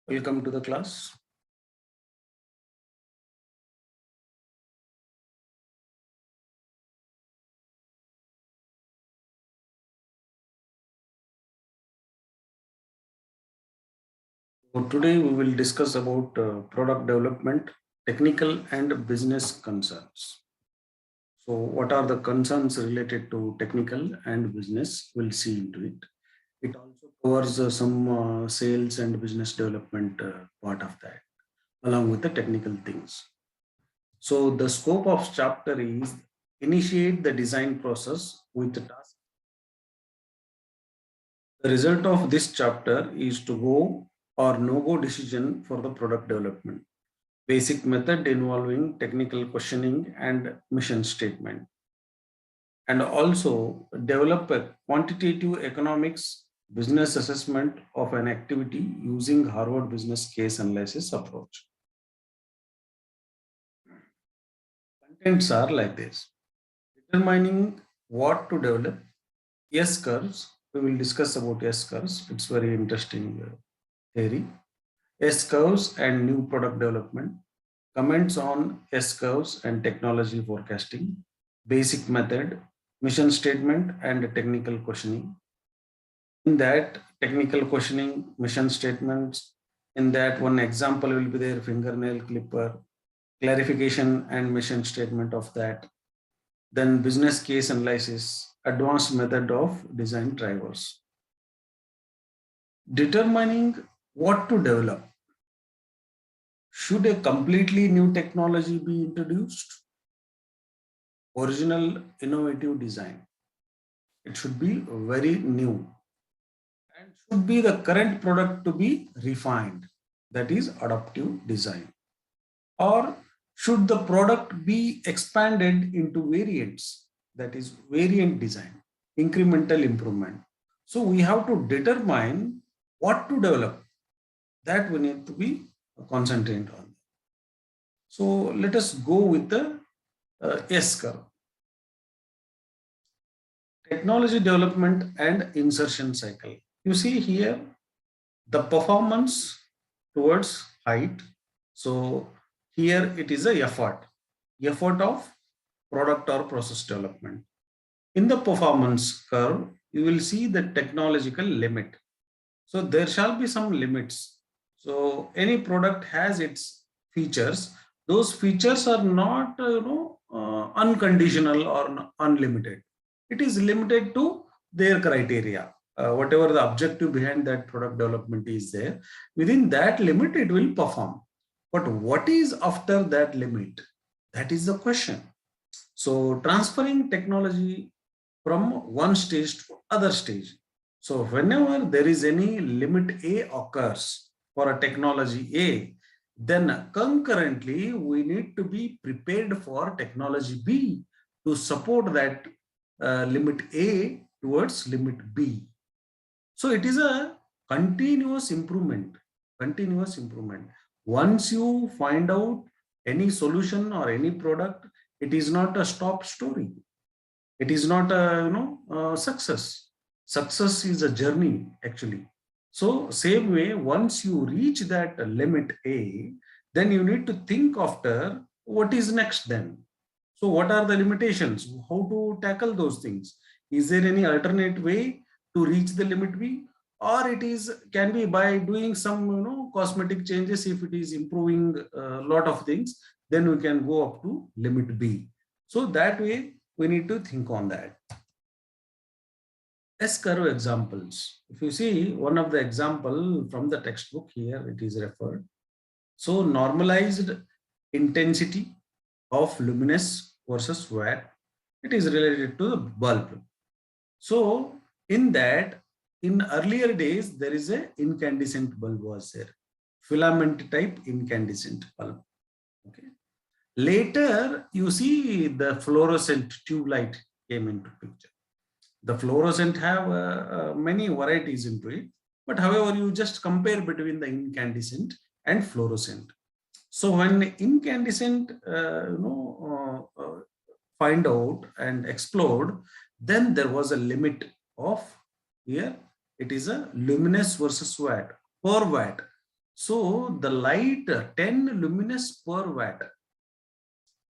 Welcome to the class. So today we will discuss about product development, technical and business concerns. So what are the concerns related to technical and business? We'll see into it. It also covers some sales and business development part of that, along with the technical things. So the scope of chapter is initiate the design process with the task. The result of this chapter is to go or no-go decision for the product development. Basic method involving technical questioning and mission statement. And also develop a quantitative economics business assessment of an activity using Harvard Business Case Analysis approach. Contents are like this. Determining what to develop. S curves. We will discuss about S curves. It's very interesting theory. S curves and new product development. Comments on S curves and technology forecasting. Basic method, mission statement and technical questioning. In that technical questioning, mission statements, in that one example will be there, fingernail clipper, clarification and mission statement of that. Then business case analysis, advanced method of design drivers. Determining what to develop. Should a completely new technology be introduced? Original innovative design. It should be very new and should be the current product to be refined. That is adaptive design. Or should the product be expanded into variants? That is variant design, incremental improvement. So we have to determine what to develop. That we need to be concentrated on. So let us go with the S curve. Technology development and insertion cycle. You see here the performance towards height. So here it is a effort of product or process development. In the performance curve, you will see the technological limit. So there shall be some limits. So any product has its features. Those features are not unconditional or unlimited. It is limited to their criteria. Whatever the objective behind that product development is there, within that limit it will perform. But what is after that limit? That is the question. So transferring technology from one stage to other stage. So whenever there is any limit A occurs for a technology A, then concurrently we need to be prepared for technology B to support that limit A towards limit B. So it is a continuous improvement. Once you find out any solution or any product, it is not a stop story. It is not a success. Success is a journey actually. So same way, once you reach that limit A, then you need to think after what is next then. So what are the limitations? How to tackle those things? Is there any alternate way to reach the limit B? Or it can be by doing some cosmetic changes. If it is improving a lot of things, then we can go up to limit B. So that way we need to think on that. S-curve examples. If you see one of the example from the textbook here, it is referred. So normalized intensity of luminous versus watt. It is related to the bulb. So in that, in earlier days, there is a incandescent bulb was there, filament type incandescent bulb. Okay. Later, you see the fluorescent tube light came into picture. The fluorescent have many varieties into it, but however, you just compare between the incandescent and fluorescent. So when incandescent, find out and explode, then there was a limit of here. It is a luminous versus watt per watt. So the light 10 luminous per watt.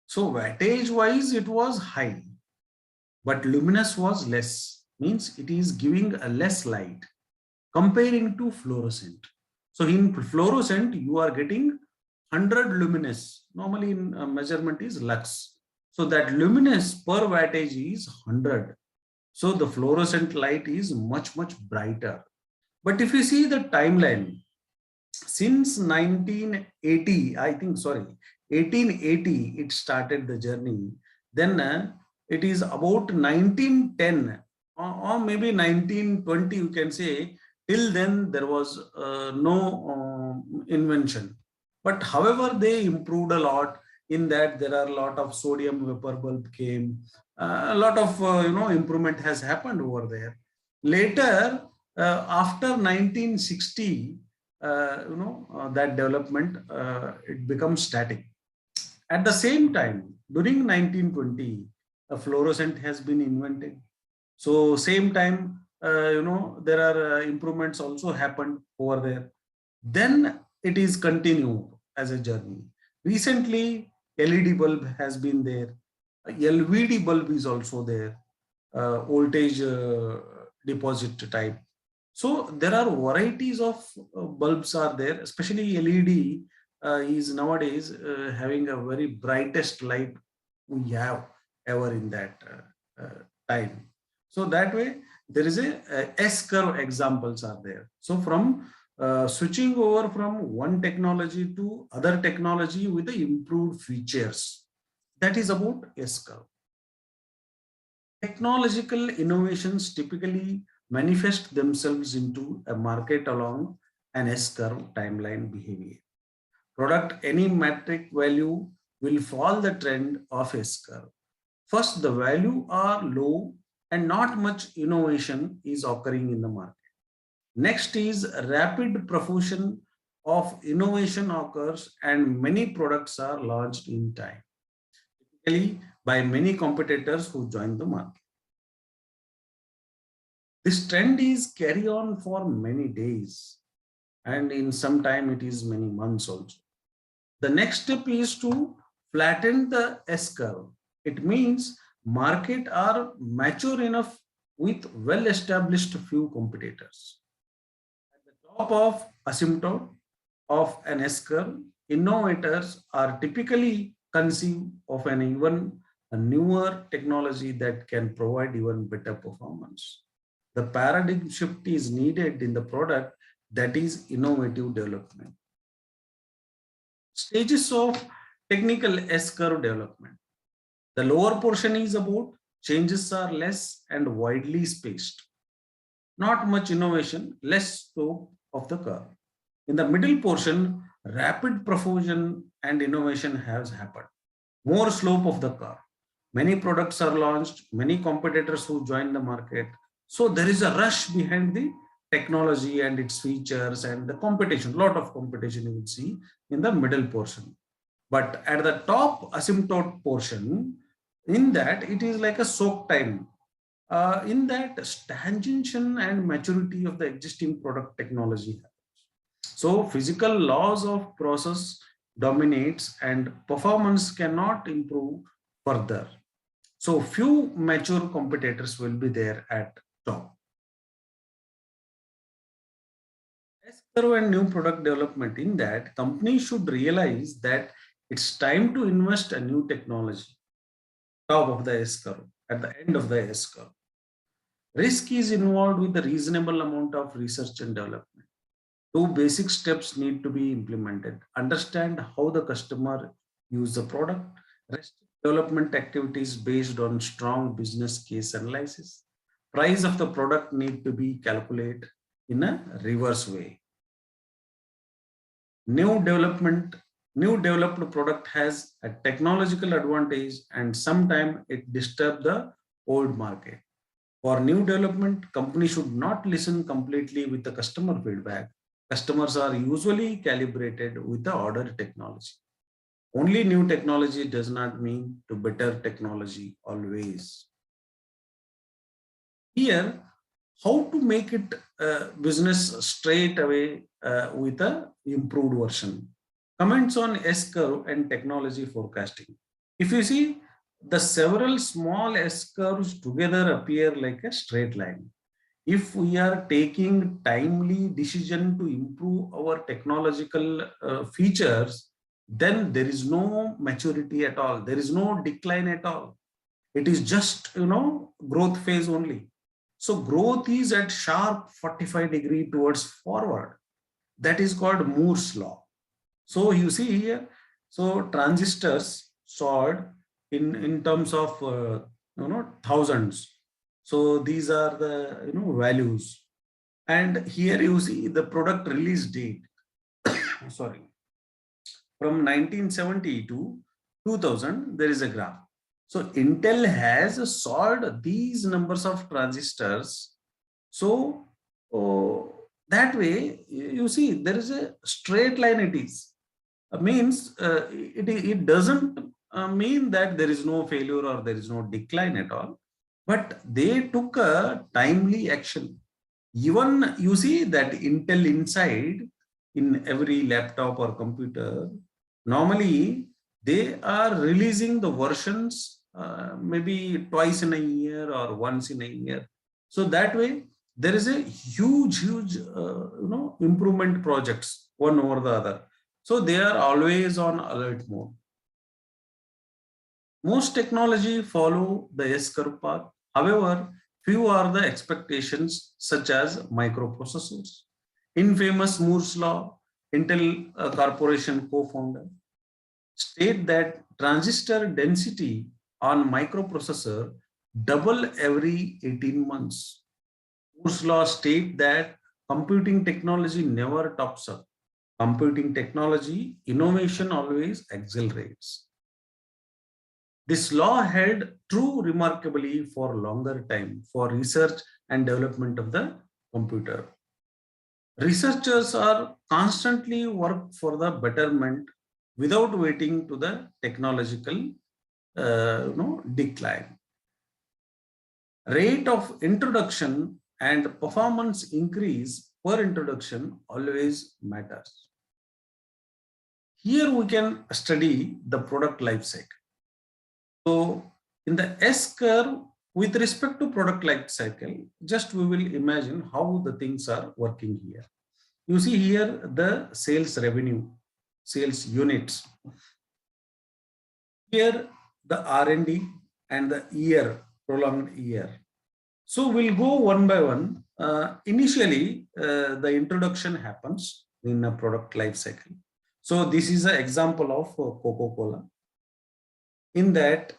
So wattage wise it was high, but luminous was less. Means it is giving a less light comparing to fluorescent. So in fluorescent you are getting 100 luminous. Normally in measurement is lux. So that luminous per wattage is 100. So the fluorescent light is much brighter. But if you see the timeline, since 1980, I think, sorry, 1880, it started the journey. Then it is about 1910 or maybe 1920, you can say, till then there was no invention. But however, they improved a lot in that there are a lot of sodium vapor bulb came, a lot of improvement has happened over there. Later, after 1960, that development it becomes static. At the same time, during 1920, a fluorescent has been invented. So same time, there are improvements also happened over there. Then it is continued as a journey. Recently, LED bulb has been there. LVD bulb is also there. Voltage deposit type. So there are varieties of bulbs are there, especially LED is nowadays having a very brightest light we have ever in that time. So that way there is a S-curve examples are there. So from switching over from one technology to other technology with the improved features, that is about S-curve. Technological innovations typically manifest themselves into a market along an S-curve timeline behavior. Product any metric value will follow the trend of S-curve. First, the value are low and not much innovation is occurring in the market. Next is rapid profusion of innovation occurs and many products are launched in time, typically by many competitors who join the market. This trend is carry on for many days and in some time it is many months also. The next step is to flatten the S-curve. It means market are mature enough with well-established few competitors. At the top of asymptote of an S-curve, innovators are typically conceived of an even a newer technology that can provide even better performance. The paradigm shift is needed in the product, that is innovative development. Stages of technical S-curve development. The lower portion is about changes are less and widely spaced. Not much innovation, less scope of the curve. In the middle portion, rapid profusion and innovation has happened. More slope of the curve. Many products are launched, many competitors who join the market. So there is a rush behind the technology and its features and the competition, lot of competition you will see in the middle portion. But at the top asymptote portion, in that it is like a soak time. In that stagnation and maturity of the existing product technology. So physical laws of process dominates and performance cannot improve further. So few mature competitors will be there at top. S-curve and new product development, in that companies should realize that it's time to invest a new technology. Top of the S-curve, at the end of the S-curve. Risk is involved with a reasonable amount of research and development. Two basic steps need to be implemented. Understand how the customer use the product. Rest development activities based on strong business case analysis. Price of the product need to be calculated in a reverse way. New developed product has a technological advantage and sometimes it disturbs the old market. For new development, company should not listen completely with the customer feedback. Customers are usually calibrated with the order technology. Only new technology does not mean to better technology always. Here, how to make it business straight away with a improved version. Comments on S curve and technology forecasting. If you see, the several small S curves together appear like a straight line. If we are taking timely decision to improve our technological features, then there is no maturity at all. There is no decline at all. It is just, growth phase only. So growth is at sharp 45-degree towards forward. That is called Moore's law. So you see here, so transistors soared in terms of thousands. So these are the values. And here you see the product release date. Sorry, from 1970 to 2000, there is a graph. So Intel has solved these numbers of transistors. So that way, you see, there is a straight line. It is means it doesn't mean that there is no failure or there is no decline at all, but they took a timely action. Even you see that Intel inside in every laptop or computer, normally they are releasing the versions maybe twice in a year or once in a year. So that way there is a huge improvement projects one over the other. So they are always on alert mode. Most technology follow the S curve path. However, few are the expectations, such as microprocessors. Infamous Moore's law, Intel Corporation co-founder, state that transistor density on microprocessor double every 18 months. Moore's law state that computing technology never tops up. Computing technology, innovation always accelerates. This law held true remarkably for longer time for research and development of the computer. Researchers are constantly work for the betterment without waiting to the technological decline. Rate of introduction and performance increase per introduction always matters. Here we can study the product life cycle. So in the S curve, with respect to product life cycle, just we will imagine how the things are working here. You see here the sales revenue, sales units. Here the R&D and the year, prolonged year. So we'll go one by one. Initially, the introduction happens in a product life cycle. So this is an example of Coca-Cola. In that,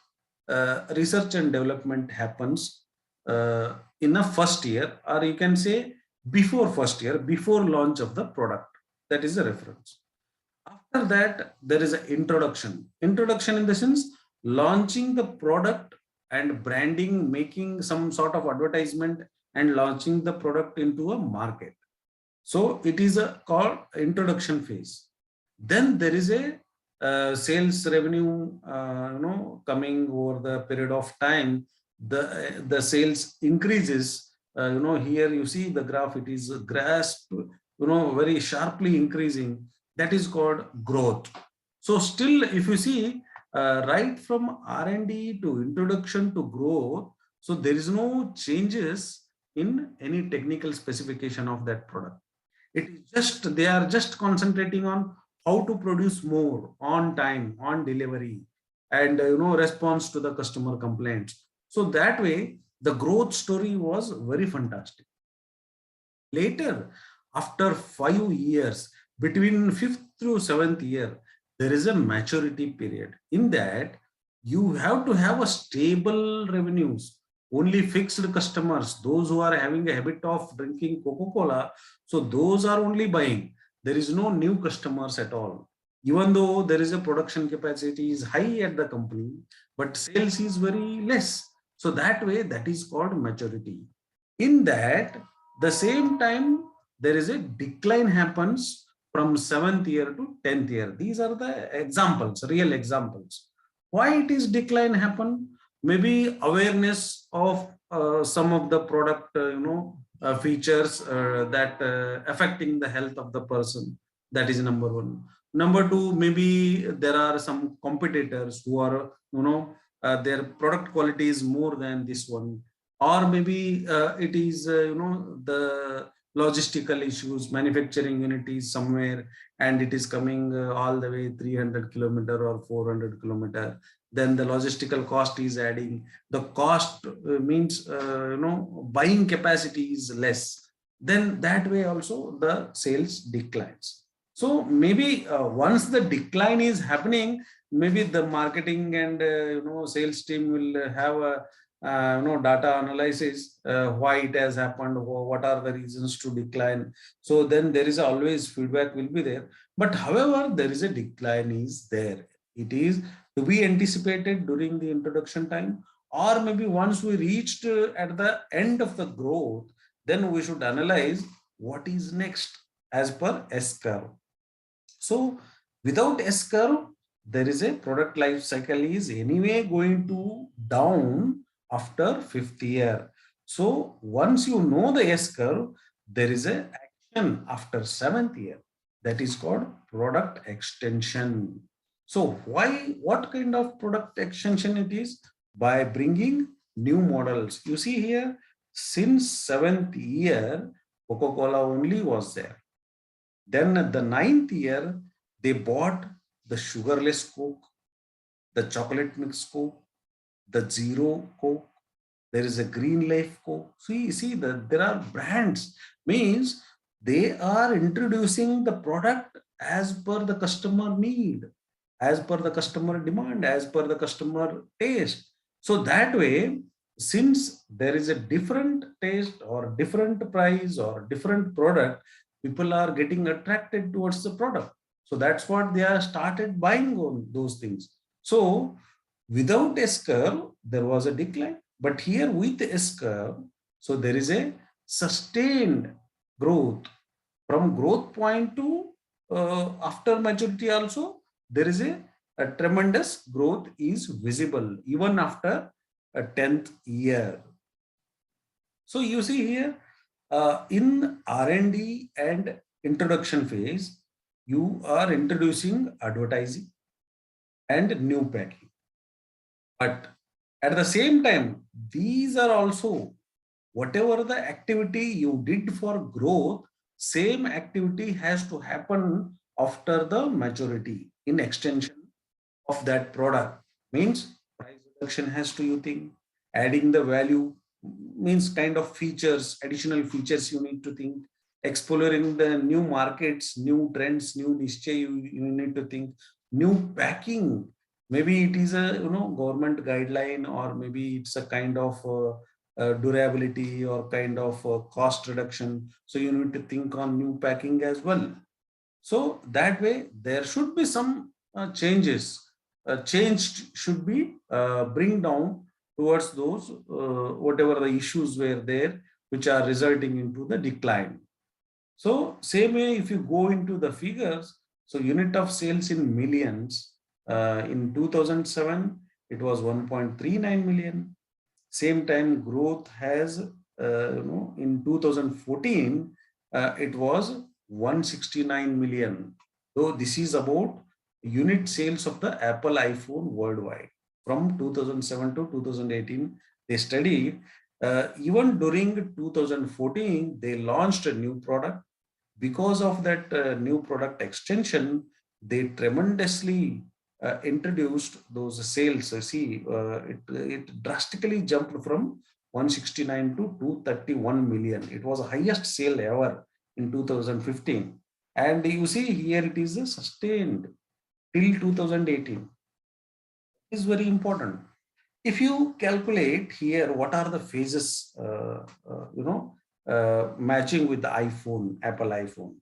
research and development happens in the first year, or you can say before first year, before launch of the product. That is a reference. After that, there is an introduction. Introduction in the sense, launching the product and branding, making some sort of advertisement and launching the product into a market. So it is called introduction phase. Then there is a sales revenue, coming over the period of time. The sales increases. Here you see the graph. It is grasped, very sharply increasing. That is called growth. So still, if you see, right from R&D to introduction to growth, so there is no changes in any technical specification of that product. It is just, they are just concentrating on how to produce more on time, on delivery, and response to the customer complaints. So that way, the growth story was very fantastic. Later, after 5 years, between 5th through 7th year, there is a maturity period. In that, you have to have a stable revenues, only fixed customers, those who are having a habit of drinking Coca-Cola. So those are only buying. There is no new customers at all. Even though there is a production capacity is high at the company, but sales is very less. So that way, that is called maturity. In that, the same time, there is a decline happens from 7th year to 10th year. These are the examples, real examples. Why it is decline happen? Maybe awareness of some of the product, features that affecting the health of the person. That is number one. Number two, maybe there are some competitors who are, their product quality is more than this one, or maybe it is, the logistical issues, manufacturing unit is somewhere and it is coming all the way 300 kilometer or 400 kilometer. Then the logistical cost is adding, the cost means, buying capacity is less, then that way also the sales declines. So maybe once the decline is happening, maybe the marketing and sales team will have a data analysis, why it has happened, what are the reasons to decline. So then there is always feedback will be there. But however, there is a decline is there. It is to be anticipated during the introduction time, or maybe once we reached at the end of the growth, then we should analyze what is next as per S curve. So without S curve, there is a product life cycle is anyway going to down after 5th year. So once you know the S curve, there is a action after 7th year, that is called product extension. So what kind of product extension it is? By bringing new models. You see here, since 7th year, Coca-Cola only was there. Then at the 9th year, they bought the sugarless Coke, the chocolate mix Coke, the zero Coke. There is a green leaf Coke. See that there are brands, means they are introducing the product as per the customer need, as per the customer demand, as per the customer taste. So that way, since there is a different taste or different price or different product, people are getting attracted towards the product. So that's what they are started buying on those things. So without S curve, there was a decline. But here with S curve, so there is a sustained growth. From growth point to after maturity also, there is a tremendous growth is visible even after a 10th year. So you see here, in R&D and introduction phase, you are introducing advertising and new packing. But at the same time, these are also whatever the activity you did for growth, same activity has to happen after the maturity in extension of that product. Means price reduction has to, you think, adding the value means kind of features, additional features you need to think, exploring the new markets, new trends, new niche you need to think, new packing. Maybe it is a government guideline, or maybe it's a kind of durability or kind of cost reduction. So you need to think on new packing as well. So that way there should be some changes. Change should be bring down towards those whatever the issues were there, which are resulting into the decline. So same way, if you go into the figures, so unit of sales in millions, in 2007, it was 1.39 million. Same time growth has, in 2014, it was 169 million. So this is about unit sales of the Apple iPhone worldwide. From 2007 to 2018, they studied. Even during 2014, they launched a new product. Because of that new product extension, they tremendously introduced those sales. It drastically jumped from 169 to 231 million. It was the highest sale ever in 2015. And you see here it is sustained till 2018. It is very important. If you calculate here, what are the phases, matching with the iPhone, Apple iPhone.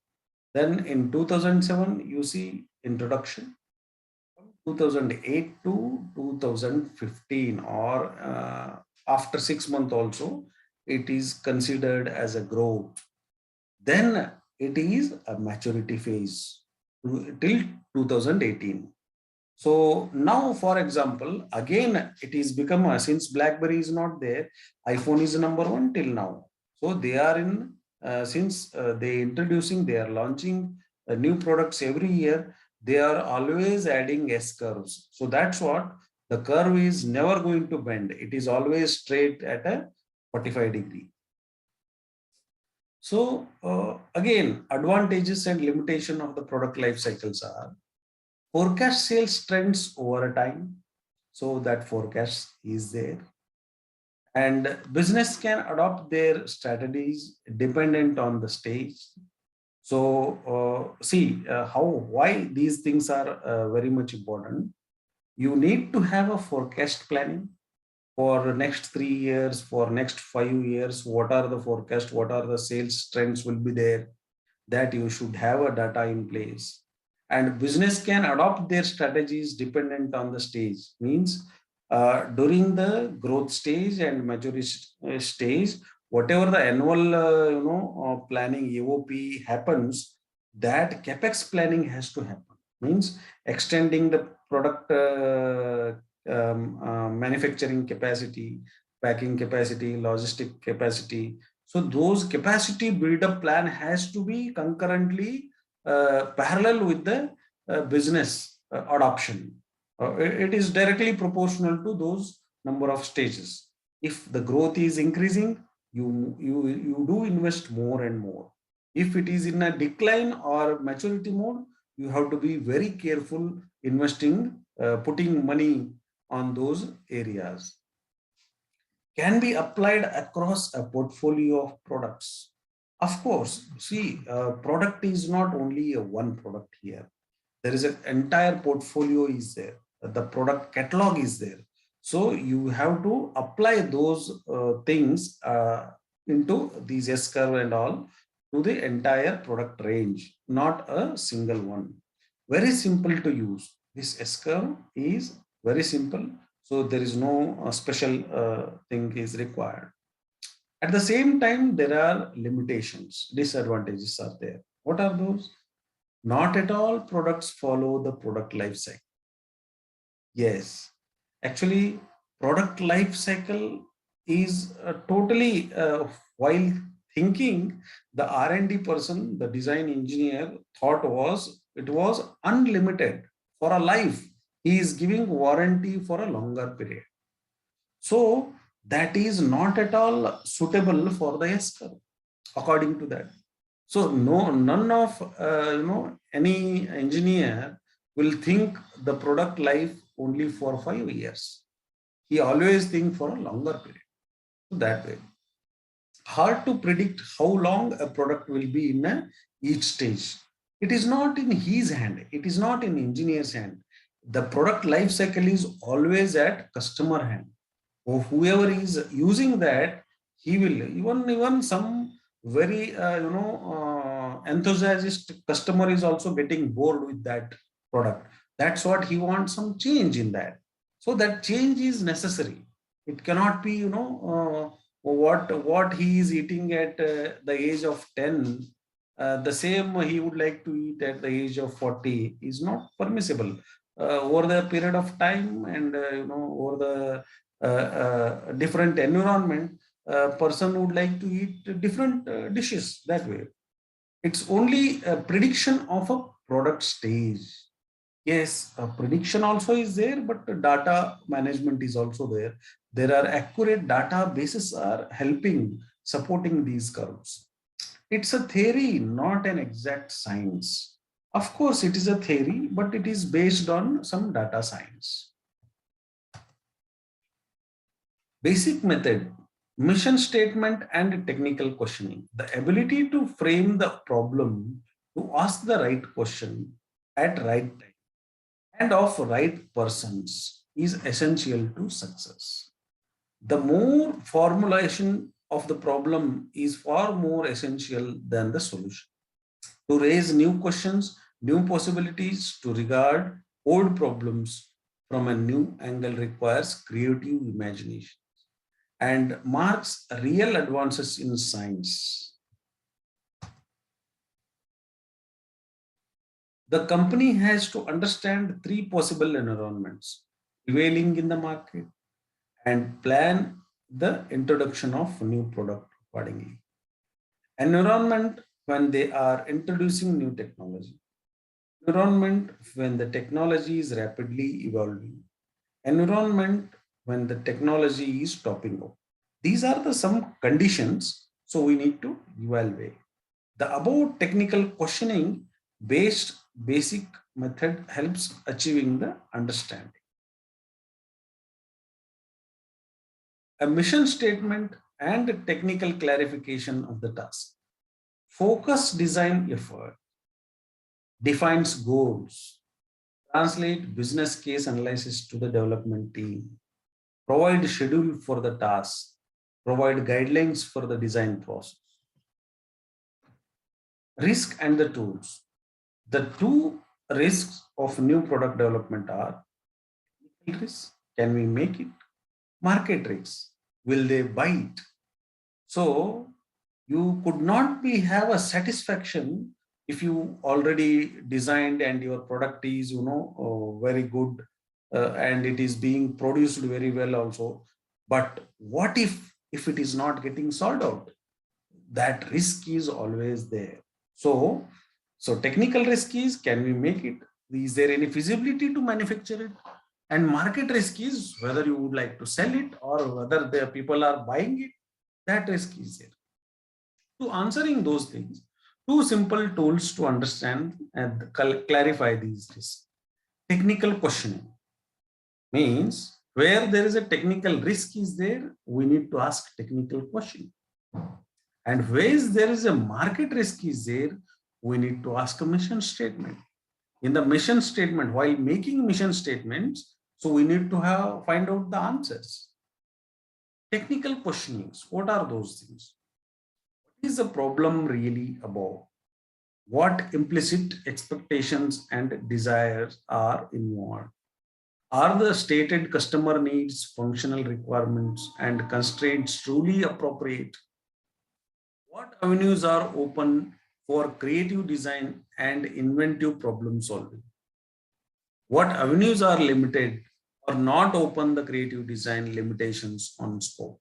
Then in 2007, you see introduction. 2008 to 2015, or after 6 months also, it is considered as a growth. Then it is a maturity phase till 2018. So now, for example, again, it is become since BlackBerry is not there, iPhone is number one till now. So they are in, since they introducing, they are launching new products every year, they are always adding S curves. So that's what the curve is never going to bend. It is always straight at a 45-degree. So again, advantages and limitation of the product life cycles are forecast sales trends over a time. So that forecast is there. And business can adopt their strategies dependent on the stage. So see why these things are very much important. You need to have a forecast planning for next 3 years, for next 5 years. What are the forecast? What are the sales trends will be there? That you should have a data in place. And business can adopt their strategies dependent on the stage. Means during the growth stage and maturity stage, whatever the annual planning EOP happens, that capex planning has to happen. Means extending the product manufacturing capacity, packing capacity, logistic capacity. So those capacity build-up plan has to be concurrently parallel with the business adoption. It is directly proportional to those number of stages. If the growth is increasing, you do invest more and more. If it is in a decline or maturity mode, you have to be very careful investing, putting money on those areas. Can be applied across a portfolio of products. Of course, see, product is not only a one product here. There is an entire portfolio is there. The product catalog is there. So you have to apply those things into these S curve and all to the entire product range, not a single one. Very simple to use. This S curve is very simple. So there is no special thing is required. At the same time, there are limitations, disadvantages are there. What are those? Not at all products follow the product life cycle. Yes, actually, product life cycle is totally, while thinking, the R&D person, the design engineer thought it was unlimited for a life. He is giving warranty for a longer period. So that is not at all suitable for the S curve, according to that. So no, none of any engineer will think the product life only for 5 years. He always think for a longer period. That way, hard to predict how long a product will be in each stage. It is not in his hand. It is not in engineer's hand. The product life cycle is always at customer hand. Or whoever is using that, he will even some very enthusiastic customer is also getting bored with that product. That's what he wants, some change in that. So that change is necessary. It cannot be what he is eating at the age of 10, the same he would like to eat at the age of 40 is not permissible. Over the period of time and over the different environment, a person would like to eat different dishes that way. It's only a prediction of a product stage. Yes, a prediction also is there, but data management is also there. There are accurate databases are helping, supporting these curves. It's a theory, not an exact science. Of course, it is a theory, but it is based on some data science. Basic method, mission statement and technical questioning. The ability to frame the problem, to ask the right question at right time and of right persons is essential to success. The more formulation of the problem is far more essential than the solution. To raise new questions, new possibilities, to regard old problems from a new angle requires creative imagination and marks real advances in science. The company has to understand three possible environments prevailing in the market and plan the introduction of new product accordingly. Environment when they are introducing new technology. Environment when the technology is rapidly evolving. Environment when the technology is topping up. These are the some conditions, so we need to evaluate. The above technical questioning based basic method helps achieving the understanding. A mission statement and technical clarification of the task. Focus design effort defines goals, translate business case analysis to the development team, provide schedule for the task, provide guidelines for the design process. Risk and the tools. The two risks of new product development are risk, can we make it? Market risks, will they buy it? So you could not be have a satisfaction if you already designed and your product is very good and it is being produced very well also. But what if it is not getting sold out? That risk is always there. So technical risk is, can we make it? Is there any feasibility to manufacture it? And market risk is whether you would like to sell it or whether the people are buying it. That risk is there. To answering those things, two simple tools to understand and clarify these risks. Technical questioning means where there is a technical risk is there, we need to ask technical question. And where there is a market risk is there, we need to ask a mission statement. In the mission statement, while making mission statements, so we need to find out the answers. Technical questionings, what are those things? What is the problem really about? What implicit expectations and desires are involved? Are the stated customer needs, functional requirements, and constraints truly appropriate? What avenues are open for creative design and inventive problem solving? What avenues are limited or not open the creative design limitations on scope?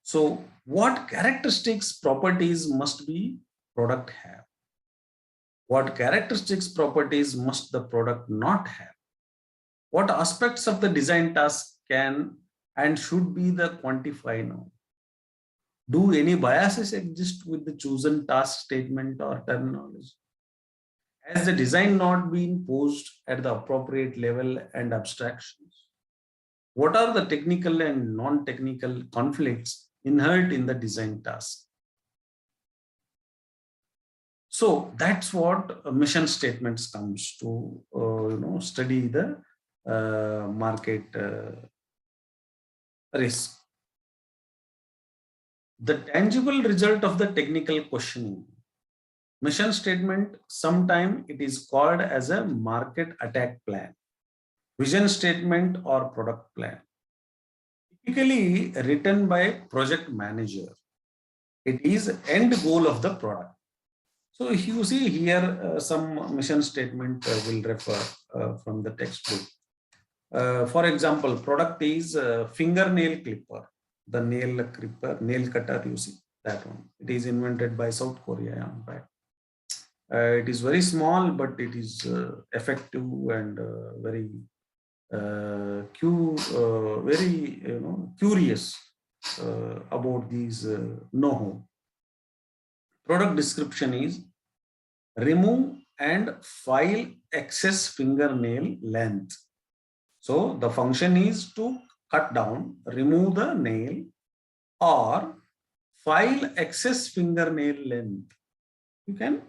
So what characteristics, properties must be product have? What characteristics, properties must the product not have? What aspects of the design task can and should be the quantify now? Do any biases exist with the chosen task statement or terminology? Has the design not been posed at the appropriate level and abstractions? What are the technical and non-technical conflicts inherent in the design task? So that's what mission statements comes to study the market risk. The tangible result of the technical questioning. Mission statement, sometime it is called as a market attack plan, vision statement or product plan. Typically written by project manager. It is end goal of the product. So if you see here, some mission statement will refer from the textbook. For example, product is fingernail clipper, the nail clipper, nail cutter, you see that one. It is invented by South Korea, in fact. It is very small, but it is effective and very curious about these know-how. Product description is remove and file excess fingernail length. So the function is to cut down, remove the nail or file excess fingernail length. You can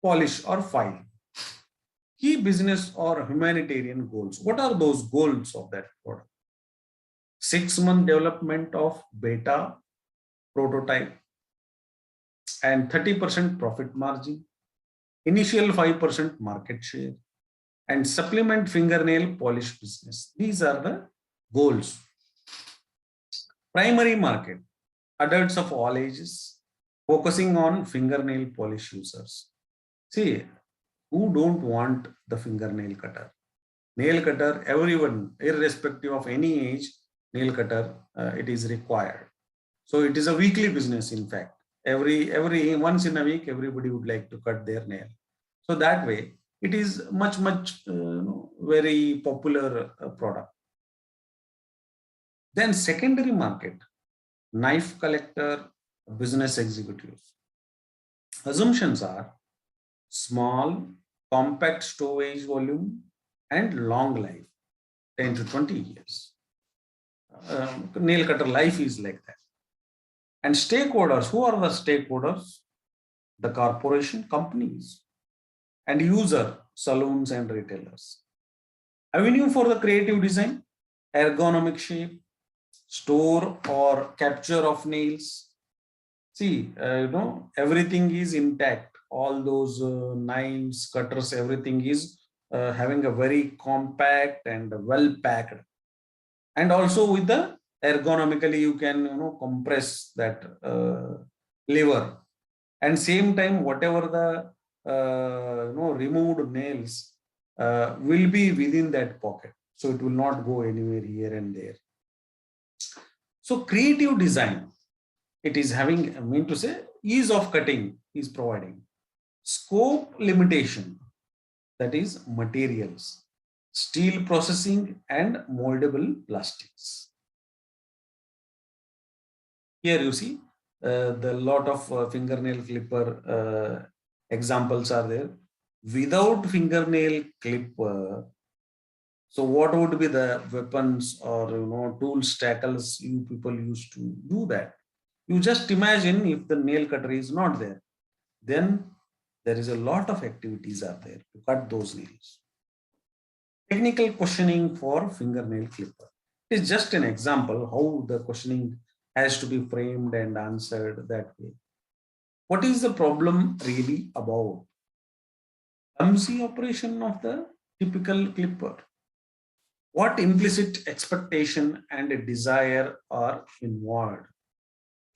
polish or file. Key business or humanitarian goals. What are those goals of that product? 6-month development of beta prototype and 30% profit margin, initial 5% market share, and supplement fingernail polish business. These are the goals. Primary market, adults of all ages, focusing on fingernail polish users. See, who don't want the fingernail cutter? Nail cutter, everyone, irrespective of any age, nail cutter, it is required. So it is a weekly business. In fact, every once in a week, everybody would like to cut their nail. So that way, it is much very popular product. Then secondary market, knife collector, business executives. Assumptions are small, compact storage volume, and long life, 10 to 20 years. Nail cutter life is like that. And stakeholders, who are the stakeholders? The corporation companies and user, saloons and retailers. Avenue for the creative design, ergonomic shape, store or capture of nails. See, everything is intact. All those knives, cutters, everything is having a very compact and well packed. And also with the ergonomically, you can compress that lever. And same time, whatever the removed nails will be within that pocket. So it will not go anywhere here and there. So creative design, it is having, I mean to say, ease of cutting is providing. Scope limitation, that is materials, steel processing and moldable plastics. Here you see the lot of fingernail clipper examples are there. Without fingernail clipper, so what would be the weapons or tools, tackles you people used to do that? You just imagine if the nail cutter is not there, then there is a lot of activities are there to cut those nails. Technical questioning for fingernail clipper is just an example how the questioning has to be framed and answered that way. What is the problem really about? Clumsy operation of the typical clipper. What implicit expectation and a desire are involved?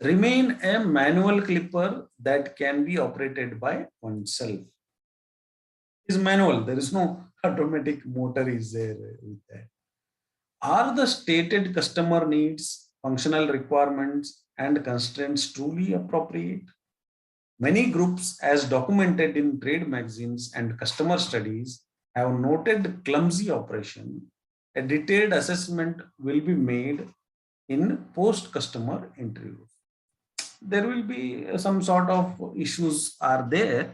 Remain a manual clipper that can be operated by oneself. It is manual. There is no automatic motor is there with that. Are the stated customer needs, functional requirements, and constraints truly appropriate? Many groups, as documented in trade magazines and customer studies, have noted clumsy operation. A detailed assessment will be made in post-customer interview. There will be some sort of issues are there,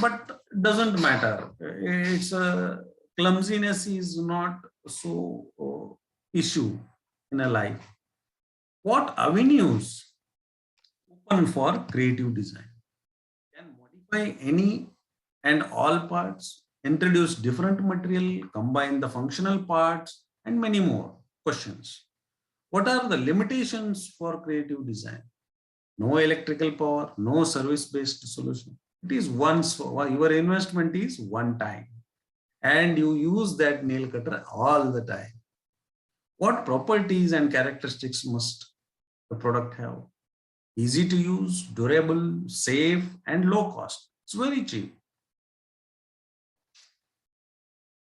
but doesn't matter. It's a clumsiness is not so issue in a life. What avenues open for creative design? Can modify any and all parts, introduce different material, combine the functional parts, and many more questions. What are the limitations for creative design? No electrical power, no service-based solution. It is once, your investment is one time, and you use that nail cutter all the time. What properties and characteristics must the product have? Easy to use, durable, safe, and low cost. It's very cheap.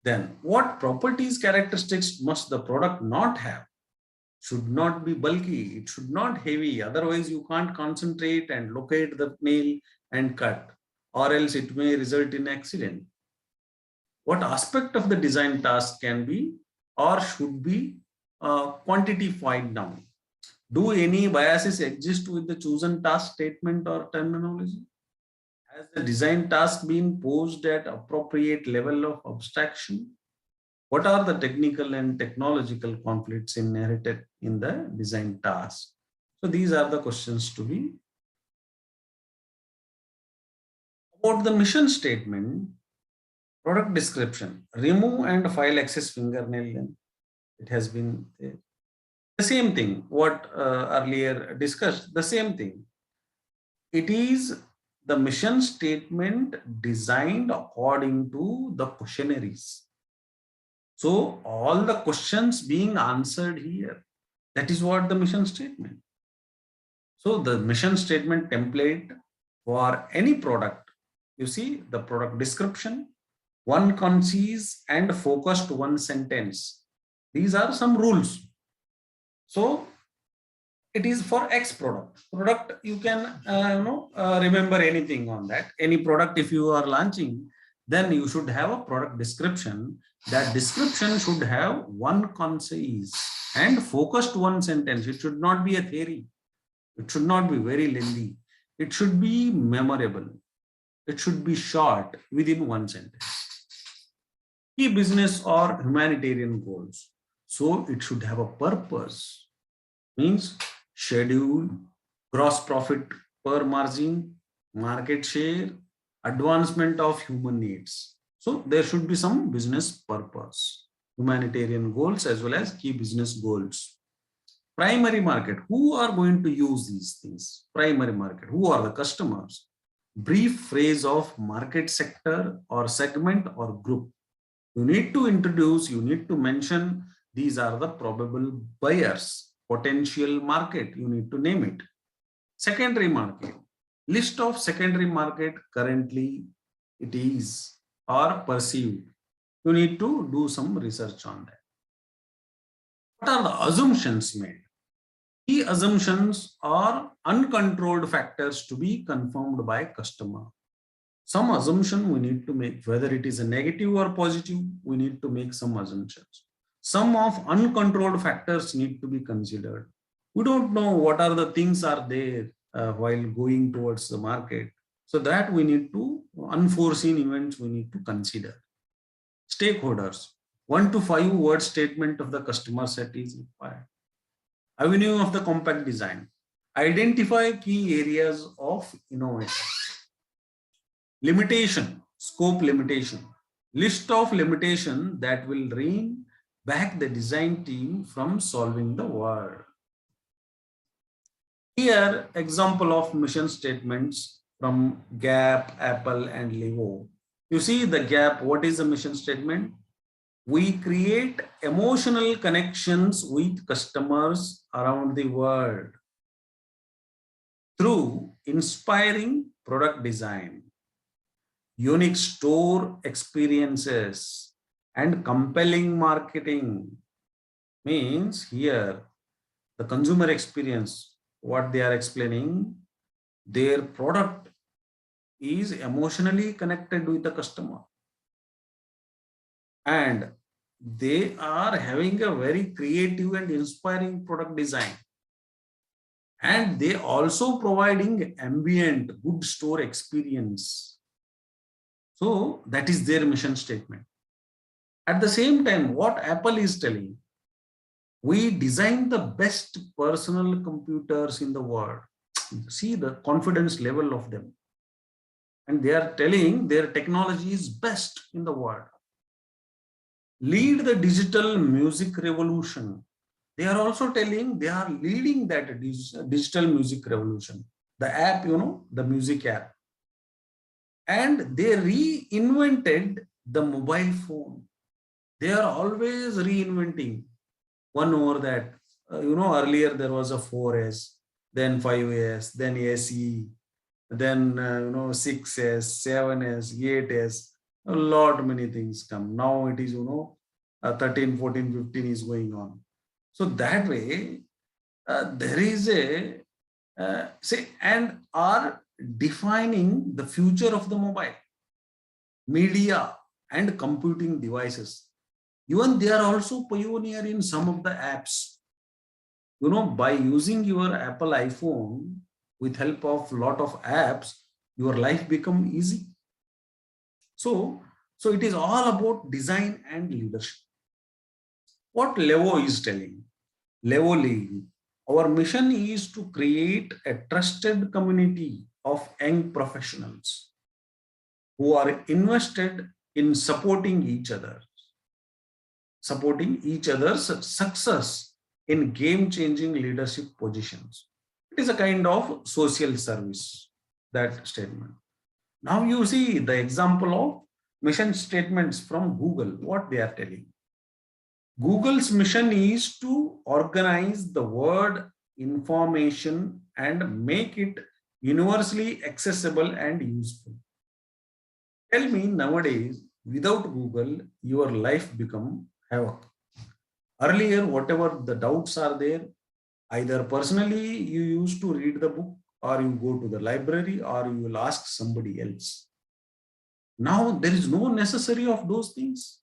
Then, what properties, characteristics must the product not have? Should not be bulky, it should not heavy, otherwise you can't concentrate and locate the nail and cut, or else it may result in accident. What aspect of the design task can be or should be quantified down? Do any biases exist with the chosen task statement or terminology? Has the design task been posed at appropriate level of abstraction? What are the technical and technological conflicts inherited in the design task? So these are the questions to be. About the mission statement, product description, remove and file excess fingernail length. It has been there. The same thing, what earlier discussed, the same thing. It is the mission statement designed according to the questionnaires. So all the questions being answered here, that is what the mission statement. So the mission statement template for any product, you see the product description, one concise and focused one sentence. These are some rules. So it is for X product. You can remember anything on that. Any product, if you are launching, then you should have a product description. That description should have one concise and focused one sentence. It should not be a theory. It should not be very lengthy. It should be memorable. It should be short within one sentence. Key business or humanitarian goals. So it should have a purpose. Means schedule, gross profit per margin, market share, advancement of human needs. So there should be some business purpose, humanitarian goals as well as key business goals. Primary market, who are going to use these things? Primary market, who are the customers? Brief phrase of market sector or segment or group. You need to introduce, you need to mention these are the probable buyers, potential market, you need to name it. Secondary market, list of secondary market currently it is or perceived. You need to do some research on that. What are the assumptions made? Key assumptions are uncontrolled factors to be confirmed by customer. Some assumption we need to make, whether it is a negative or positive, we need to make some assumptions. Some of uncontrolled factors need to be considered. We don't know what are the things are there while going towards the market. So that we need to, unforeseen events we need to consider. Stakeholders, 1 to 5 word statement of the customer set is required. Avenue of the compact design. Identify key areas of innovation. Limitation, scope limitation. List of limitation that will rein back the design team from solving the world. Here, example of mission statements from Gap, Apple, and Lego. You see the Gap, what is the mission statement? We create emotional connections with customers around the world through inspiring product design, unique store experiences, and compelling marketing. Means here, the consumer experience, what they are explaining, their product is emotionally connected with the customer. And they are having a very creative and inspiring product design. And they also providing ambient, good store experience. So that is their mission statement. At the same time, what Apple is telling, we design the best personal computers in the world. See the confidence level of them. And they are telling their technology is best in the world. Lead the digital music revolution. They are also telling they are leading that digital music revolution. The app, the music app. And they reinvented the mobile phone. They are always reinventing one over that. Earlier there was a 4S, then 5S, then SE, then 6S, 7S, 8S. A lot many things come. Now it is 13, 14, 15 is going on. So that way there is a and are defining the future of the mobile, media and computing devices. Even they are also pioneer in some of the apps. By using your Apple iPhone with help of lot of apps, your life become easy. So it is all about design and leadership. What Levo is telling, Levo League, our mission is to create a trusted community of young professionals who are invested in supporting each other's success in game-changing leadership positions. It is a kind of social service, that statement. Now you see the example of mission statements from Google, what they are telling. Google's mission is to organize the world information and make it universally accessible and useful. Tell me nowadays, without Google, your life become havoc. Earlier, whatever the doubts are there, Either personally you used to read the book, or you go to the library, or you will ask somebody else. Now there is no necessary of those things.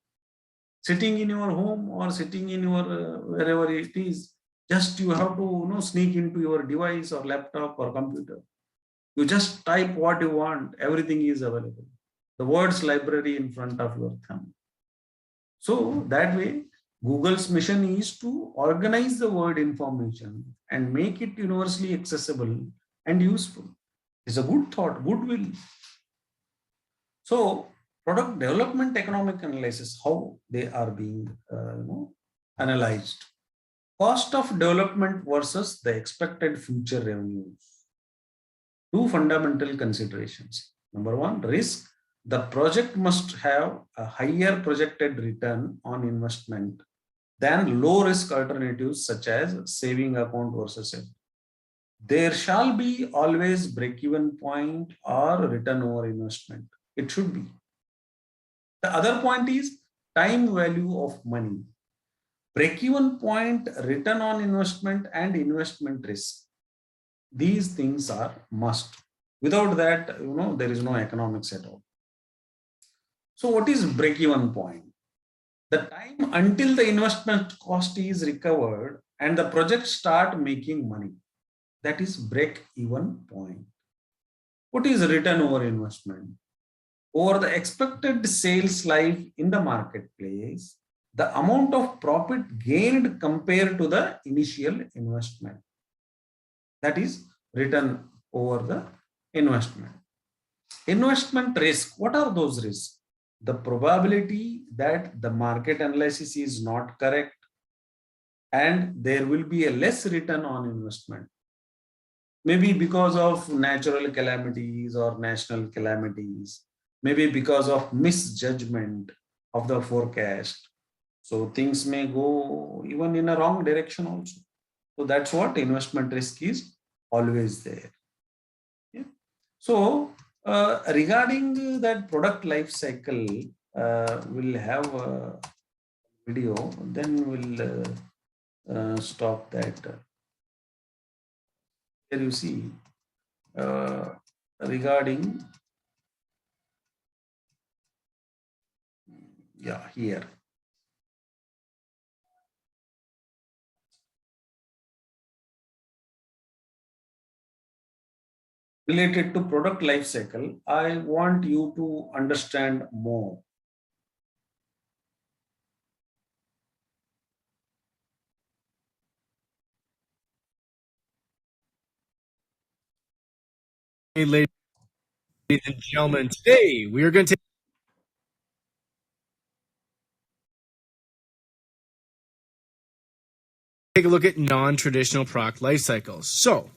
Sitting in your home or sitting in your wherever it is, just you have to sneak into your device or laptop or computer. You just type what you want, everything is available. The words library in front of your thumb. So that way, Google's mission is to organize the word information and make it universally accessible and useful. It's a good thought, goodwill. So product development economic analysis, how they are being analyzed. Cost of development versus the expected future revenues. Two fundamental considerations. Number one, risk. The project must have a higher projected return on investment than low risk alternatives such as saving account versus it. There shall be always break-even point or return over investment. It should be. The other point is time value of money. Break-even point, return on investment, and investment risk. These things are must. Without that, there is no economics at all. So what is break-even point? The time until the investment cost is recovered and the project start making money. That is break-even point. What is return over investment? Over the expected sales life in the marketplace, the amount of profit gained compared to the initial investment. That is return over the investment. Investment risk. What are those risks? The probability that the market analysis is not correct and there will be a less return on investment. Maybe because of natural calamities or national calamities, maybe because of misjudgment of the forecast. So things may go even in a wrong direction also. So that's what investment risk is always there. Yeah. So regarding that product life cycle, we'll have a video, then we'll stop that. Here you see regarding, here. Related to product life cycle, I want you to understand more. Hey, ladies and gentlemen, today we are going to take a look at non-traditional product life cycles. So,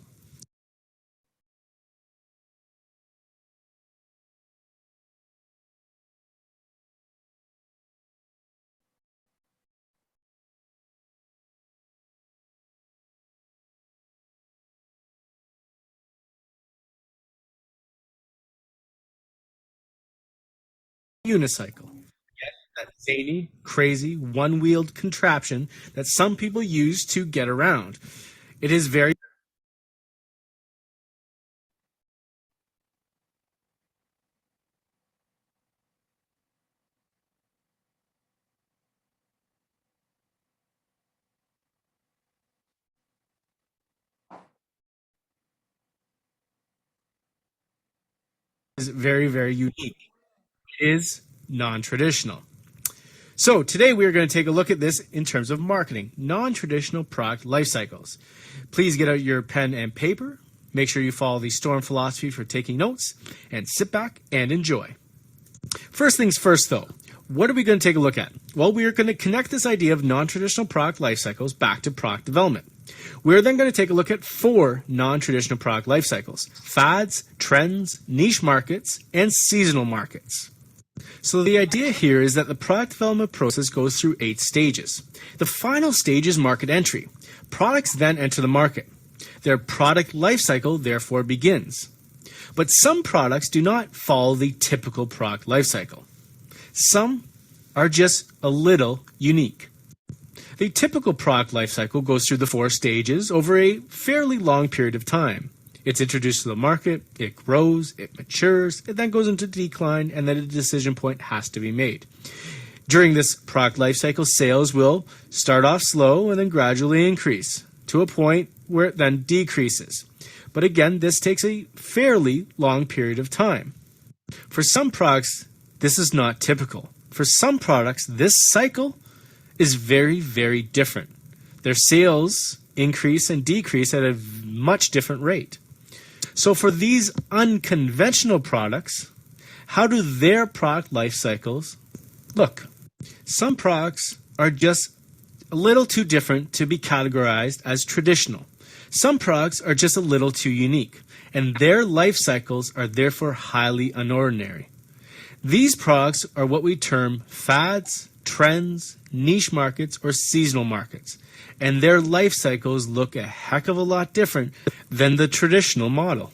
unicycle. That zany, crazy, one-wheeled contraption that some people use to get around. It is very very unique. It is non-traditional. So today we are going to take a look at this in terms of marketing, non-traditional product life cycles. Please get out your pen and paper. Make sure you follow the STORM philosophy for taking notes, and sit back and enjoy. First things first though, what are we going to take a look at? Well, we are going to connect this idea of non-traditional product life cycles back to product development. We're then going to take a look at 4 non-traditional product life cycles: fads, trends, niche markets, and seasonal markets. So the idea here is that the product development process goes through 8 stages. The final stage is market entry. Products then enter the market. Their product life cycle therefore begins. But some products do not follow the typical product life cycle. Some are just a little unique. The typical product life cycle goes through the 4 stages over a fairly long period of time. It's introduced to the market, it grows, it matures, it then goes into decline, and then a decision point has to be made. During this product life cycle, sales will start off slow and then gradually increase to a point where it then decreases. But again, this takes a fairly long period of time. For some products, this is not typical. For some products, this cycle is very, very different. Their sales increase and decrease at a much different rate. So for these unconventional products, how do their product life cycles look? Some products are just a little too different to be categorized as traditional. Some products are just a little too unique, and their life cycles are therefore highly unordinary. These products are what we term fads, trends, niche markets, or seasonal markets, and their life cycles look a heck of a lot different than the traditional model.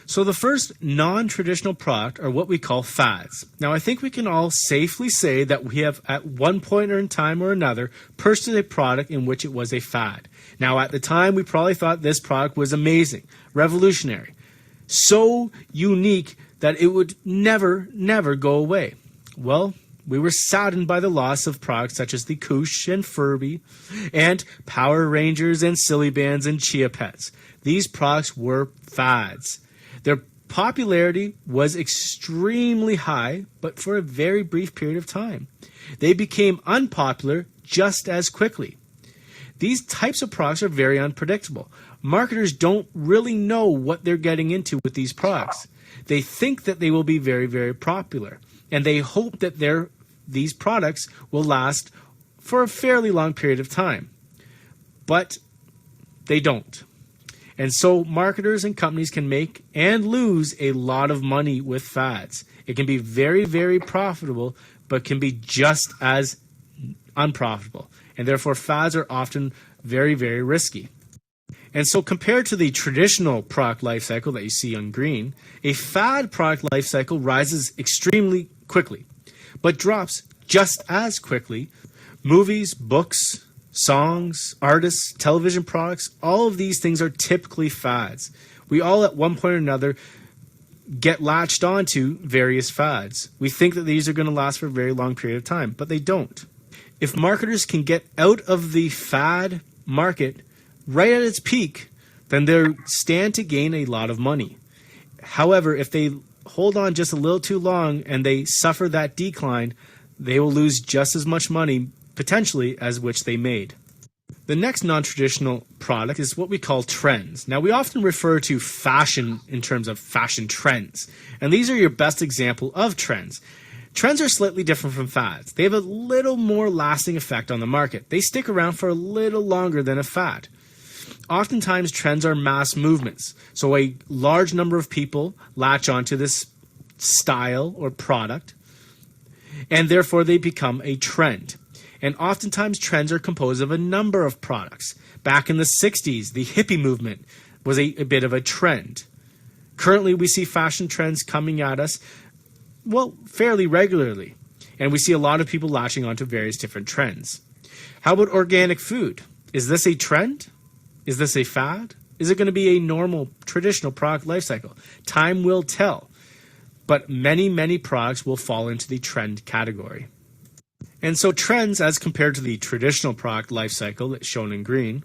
So the first non-traditional product are what we call fads. Now I think we can all safely say that we have at one point in time or another purchased a product in which it was a fad. Now at the time we probably thought this product was amazing, revolutionary, so unique that it would never go away. Well, we were saddened by the loss of products such as the Koosh and Furby and Power Rangers and Silly Bands and Chia Pets. These products were fads. Their popularity was extremely high, but for a very brief period of time. They became unpopular just as quickly. These types of products are very unpredictable. Marketers don't really know what they're getting into with these products. They think that they will be very, very popular, and they hope that these products will last for a fairly long period of time. But they don't. And so marketers and companies can make and lose a lot of money with fads. It can be very, very profitable, but can be just as unprofitable. And therefore, fads are often very, very risky. And so compared to the traditional product life cycle that you see on green, a fad product life cycle rises extremely quickly, but drops just as quickly. Movies, books, songs, artists, television products, all of these things are typically fads. We all at one point or another get latched onto various fads. We think that these are going to last for a very long period of time, but they don't. If marketers can get out of the fad market right at its peak, then they stand to gain a lot of money. However, if they hold on just a little too long and they suffer that decline, they will lose just as much money potentially as which they made. The next non-traditional product is what we call trends. Now, we often refer to fashion in terms of fashion trends, and these are your best example of trends. Trends are slightly different from fads. They have a little more lasting effect on the market. They stick around for a little longer than a fad. Oftentimes, trends are mass movements, so a large number of people latch onto this style or product, and therefore they become a trend. And oftentimes trends are composed of a number of products. Back in the 60s, the hippie movement was a bit of a trend. Currently, we see fashion trends coming at us, well, fairly regularly. And we see a lot of people latching onto various different trends. How about organic food? Is this a trend? Is this a fad? Is it going to be a normal, traditional product life cycle? Time will tell. But many, many products will fall into the trend category. And so trends, as compared to the traditional product life cycle that's shown in green,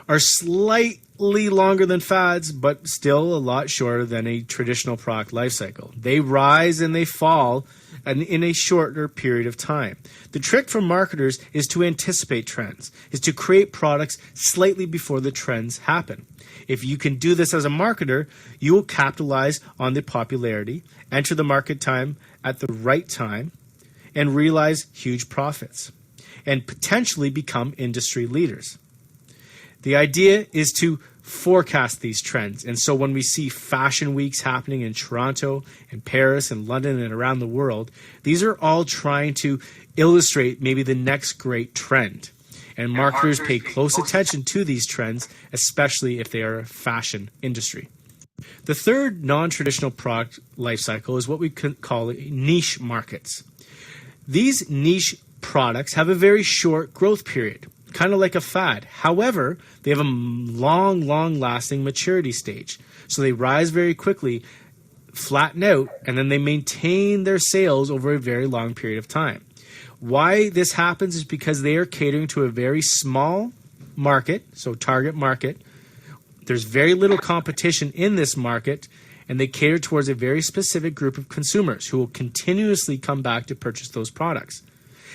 are slightly longer than fads, but still a lot shorter than a traditional product life cycle. They rise and they fall in a shorter period of time. The trick for marketers is to anticipate trends, is to create products slightly before the trends happen. If you can do this as a marketer, you will capitalize on the popularity, enter the market time at the right time, and realize huge profits, and potentially become industry leaders. The idea is to forecast these trends. And so when we see fashion weeks happening in Toronto and Paris and London and around the world, these are all trying to illustrate maybe the next great trend. And marketers pay close attention to these trends, especially if they are a fashion industry. The third non-traditional product life cycle is what we could call niche markets. These niche products have a very short growth period, kind of like a fad. However, they have a long lasting maturity stage. So they rise very quickly, flatten out, and then they maintain their sales over a very long period of time. Why this happens is because they are catering to a very small market, so target market. There's very little competition in this market, and they cater towards a very specific group of consumers who will continuously come back to purchase those products.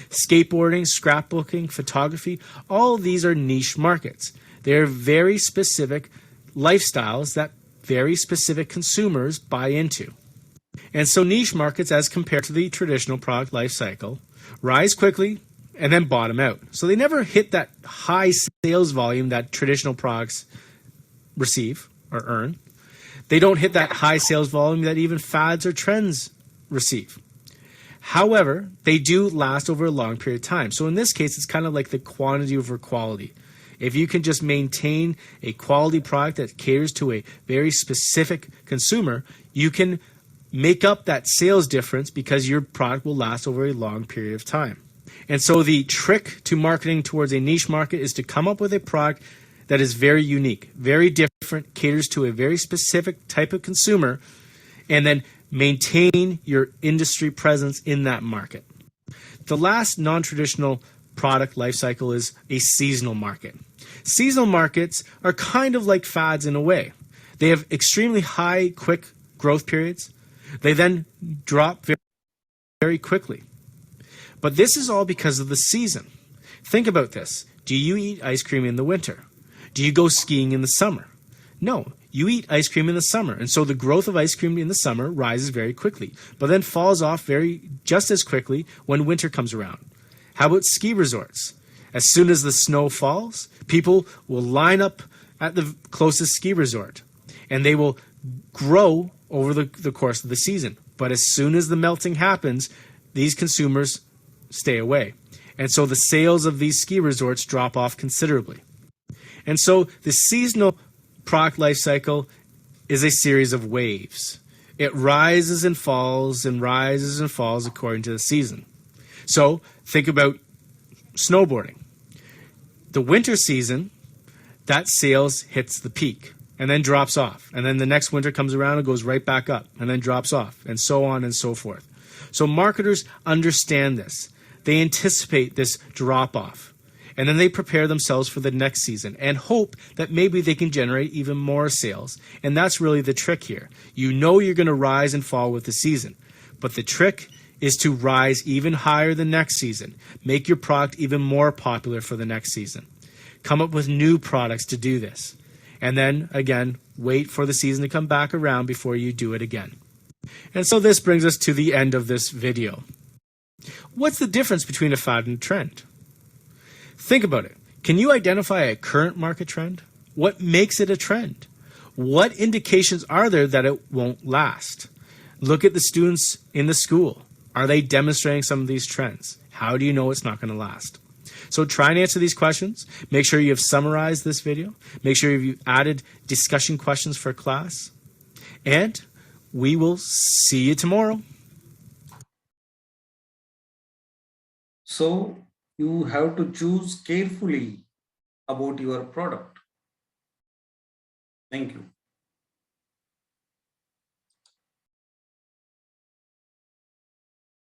Skateboarding, scrapbooking, photography, all of these are niche markets. They are very specific lifestyles that very specific consumers buy into. And so niche markets, as compared to the traditional product life cycle, rise quickly and then bottom out. So they never hit that high sales volume that traditional products receive or earn. They don't hit that high sales volume that even fads or trends receive. However, they do last over a long period of time. So in this case, it's kind of like the quantity over quality. If you can just maintain a quality product that caters to a very specific consumer, you can make up that sales difference because your product will last over a long period of time. And so the trick to marketing towards a niche market is to come up with a product that is very unique, very different, caters to a very specific type of consumer, and then maintain your industry presence in that market. The last non-traditional product life cycle is a seasonal market. Seasonal markets are kind of like fads in a way. They have extremely high, quick growth periods. They then drop very, very quickly. But this is all because of the season. Think about this. Do you eat ice cream in the winter? Do you go skiing in the summer? No, you eat ice cream in the summer. And so the growth of ice cream in the summer rises very quickly, but then falls off just as quickly when winter comes around. How about ski resorts? As soon as the snow falls, people will line up at the closest ski resort, and they will grow over the course of the season. But as soon as the melting happens, these consumers stay away. And so the sales of these ski resorts drop off considerably. And so the seasonal product life cycle is a series of waves. It rises and falls and rises and falls according to the season. So think about snowboarding. The winter season, that sales hits the peak and then drops off. And then the next winter comes around and goes right back up and then drops off, and so on and so forth. So marketers understand this. They anticipate this drop off. And then they prepare themselves for the next season and hope that maybe they can generate even more sales. And that's really the trick here. You know you're going to rise and fall with the season, but the trick is to rise even higher the next season. Make your product even more popular for the next season. Come up with new products to do this. And then, again, wait for the season to come back around before you do it again. And so this brings us to the end of this video. What's the difference between a fad and a trend? Think about it. Can you identify a current market trend? What makes it a trend? What indications are there that it won't last? Look at the students in the school. Are they demonstrating some of these trends? How do you know it's not going to last? So try and answer these questions. Make sure you have summarized this video. Make sure you've added discussion questions for class. And we will see you tomorrow. So you have to choose carefully about your product. Thank you.